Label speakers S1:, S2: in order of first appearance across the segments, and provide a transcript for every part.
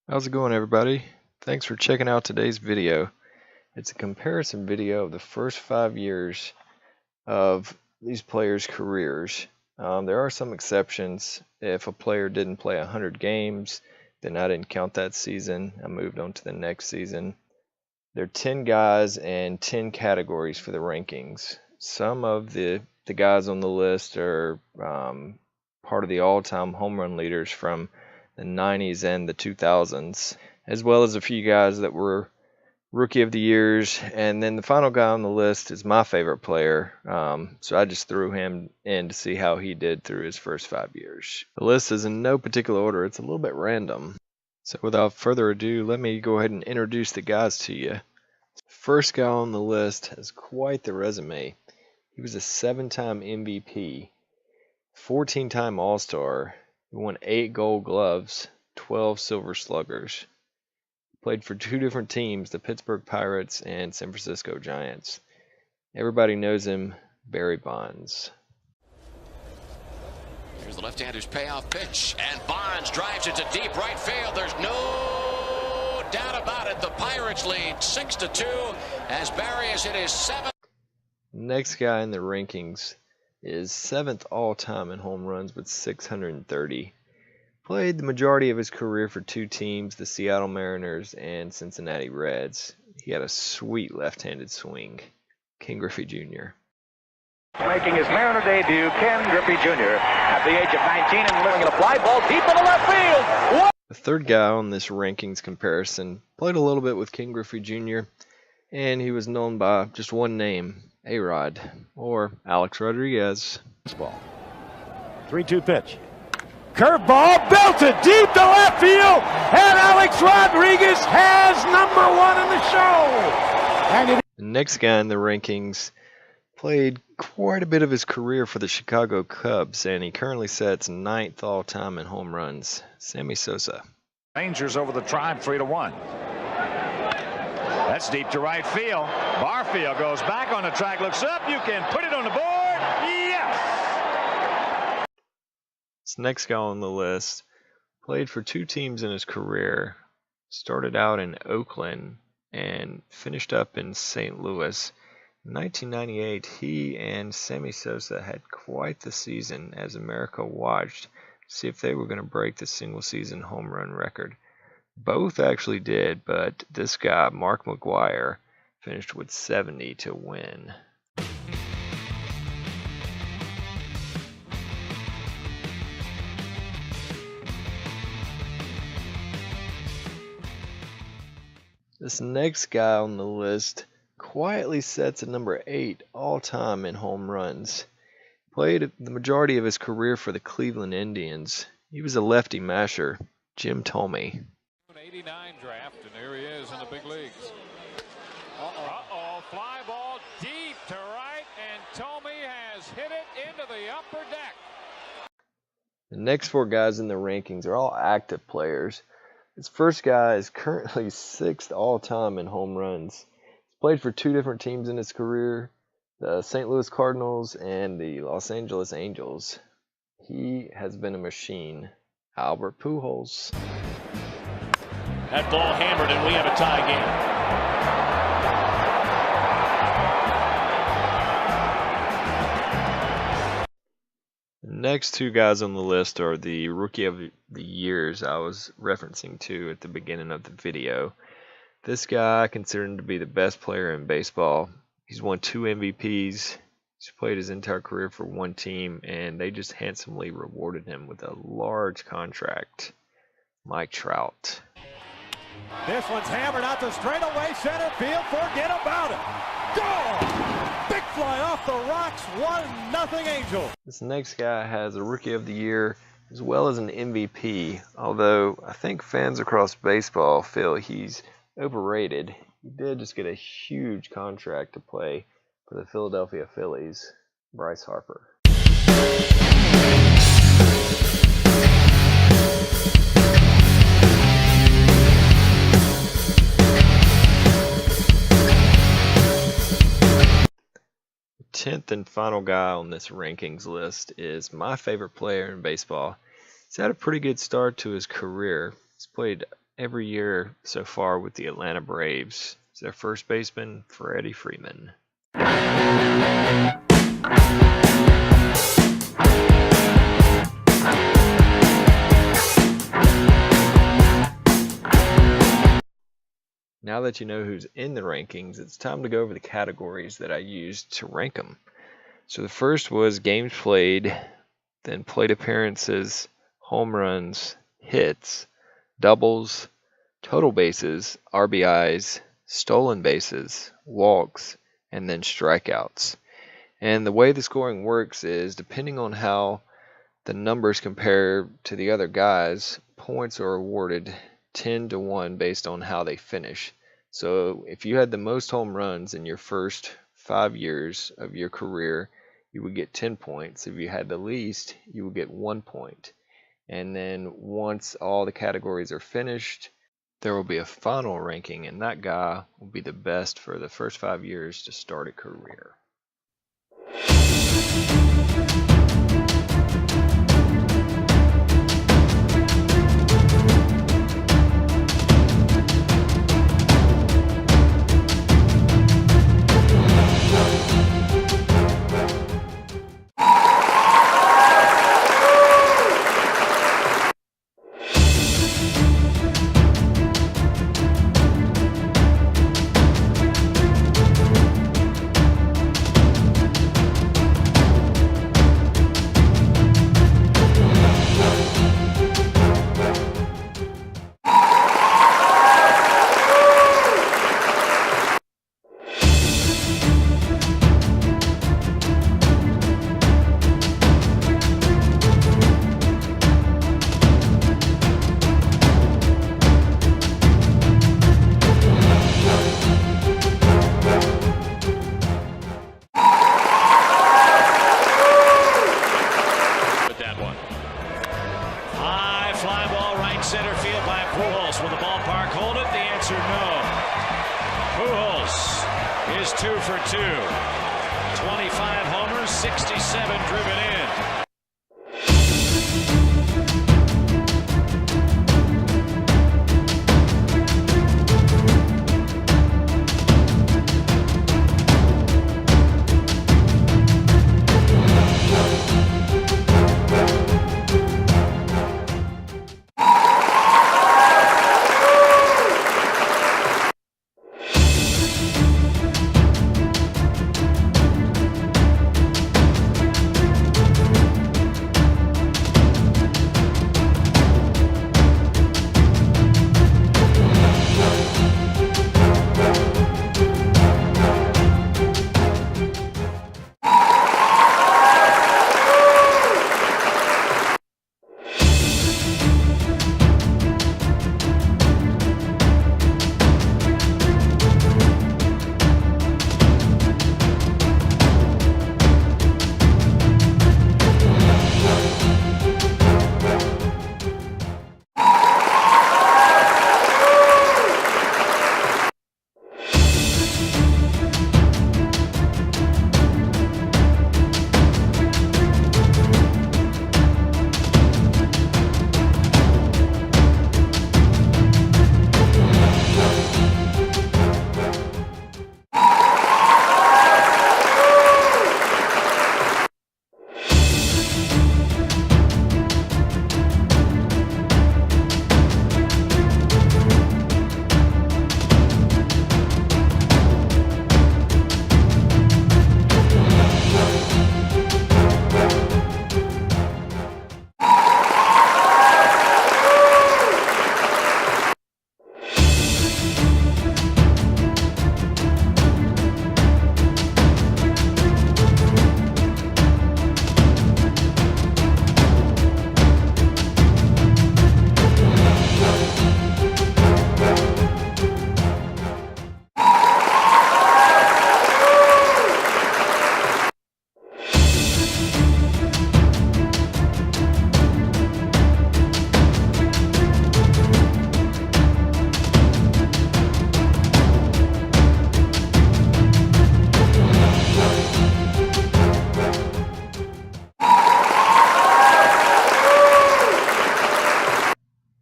S1: How's it going, everybody? Thanks for checking out today's video. It's a comparison video of the first 5 years of these players' careers. There are some exceptions. If a player didn't play 100 games, then I didn't count that season. I moved on to the next season. There are 10 guys and 10 categories for the rankings. Some of the guys on the list are part of the all-time home run leaders from the 90s and the 2000s, as well as a few guys that were rookie of the years. And then the final guy on the list is my favorite player, so I just threw him in to see how he did through his first 5 years. The list is in no particular order. It's a little bit random. So without further ado, let me go ahead and introduce the guys to you. First guy on the list has quite the resume. He was a 7-time MVP, 14-time All-Star. He won 8 Gold Gloves, 12 Silver Sluggers. Played for 2 different teams, the Pittsburgh Pirates and San Francisco Giants. Everybody knows him, Barry Bonds.
S2: Here's the left-hander's payoff pitch, and Bonds drives it to deep right field. There's no doubt about it. The Pirates lead 6-2 as Barry has hit his 7th.
S1: Next guy in the rankings is 7th all-time in home runs with 630. Played the majority of his career for 2 teams, the Seattle Mariners and Cincinnati Reds. He had a sweet left-handed swing. Ken Griffey Jr.
S3: Making his Mariner debut, Ken Griffey Jr. at the age of 19 and living in a fly ball deep in the left field. What?
S1: The third guy on this rankings comparison played a little bit with Ken Griffey Jr. and he was known by just one name, A-Rod, or Alex Rodriguez.
S3: 3-2 pitch. Curveball belted deep to left field, and Alex Rodriguez has #1 in the show.
S1: The next guy in the rankings played quite a bit of his career for the Chicago Cubs, and he currently sits 9th all-time in home runs, Sammy Sosa.
S3: Rangers over the Tribe 3-1. That's deep to right field. Barfield goes back on the track, looks up. You can put it on the board. Yes!
S1: This next guy on the list played for 2 teams in his career. Started out in Oakland and finished up in St. Louis. In 1998, he and Sammy Sosa had quite the season as America watched to see if they were going to break the single-season home run record. Both actually did, but this guy, Mark McGwire, finished with 70 to win. This next guy on the list quietly sits at number 8 all-time in home runs. Played the majority of his career for the Cleveland Indians. He was a lefty masher, Jim Thome.
S4: 89 draft, and there he is in the big leagues. Fly ball deep to right, and Thome has hit it into the upper deck.
S1: The next 4 guys in the rankings are all active players. This first guy is currently 6th all-time in home runs. He's played for 2 different teams in his career, the St. Louis Cardinals and the Los Angeles Angels. He has been a machine, Albert Pujols.
S5: That ball hammered, and we have a tie game.
S1: The next 2 guys on the list are the Rookie of the Years I was referencing to at the beginning of the video. This guy I consider him to be the best player in baseball. He's won 2 MVPs. He's played his entire career for 1 team, and they just handsomely rewarded him with a large contract. Mike Trout.
S6: This one's hammered out to straightaway center field. Forget about it. Gone! Big fly off the rocks. 1-0 Angels.
S1: This next guy has a Rookie of the Year as well as an MVP, although I think fans across baseball feel he's overrated. He did just get a huge contract to play for the Philadelphia Phillies, Bryce Harper. 10th and final guy on this rankings list is my favorite player in baseball. He's had a pretty good start to his career. He's played every year so far with the Atlanta Braves. It's their first baseman, Freddie Freeman. Now that you know who's in the rankings, it's time to go over the categories that I used to rank them. So the first was games played, then plate appearances, home runs, hits, doubles, total bases, RBIs, stolen bases, walks, and then strikeouts. And the way the scoring works is, depending on how the numbers compare to the other guys, points are awarded 10-1 based on how they finish. So if you had the most home runs in your first 5 years of your career, you would get 10 points. If you had the least, you would get 1 point. And then once all the categories are finished, there will be a final ranking, and that guy will be the best for the first 5 years to start a career.
S5: Center field by Pujols. Will the ballpark hold it? The answer, no. Pujols is 2 for 2. 25 homers, 67 driven in.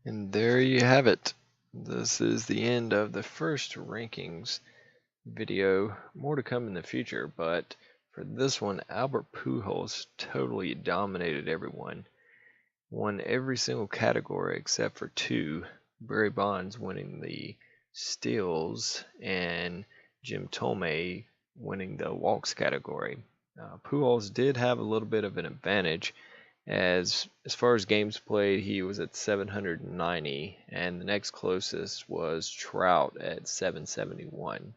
S1: And there you have it. This is the end of the first rankings video. More to come in the future, but for this one, Albert Pujols totally dominated everyone. Won every single category except for two. Barry Bonds winning the steals and Jim Thome winning the walks category. Pujols did have a little bit of an advantage, as far as games played, he was at 790, and the next closest was Trout at 771.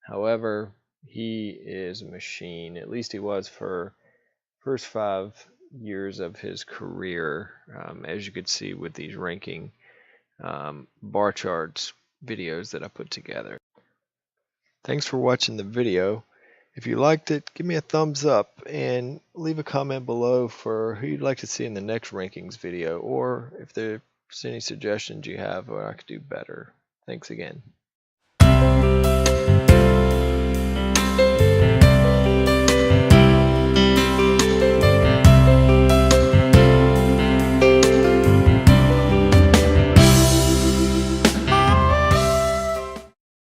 S1: However, he is a machine. At least he was for first 5 years of his career, as you could see with these ranking bar charts videos that I put together. Thanks for watching the video. If you liked it, give me a thumbs up and leave a comment below for who you'd like to see in the next rankings video, or if there's any suggestions you have or I could do better. Thanks again.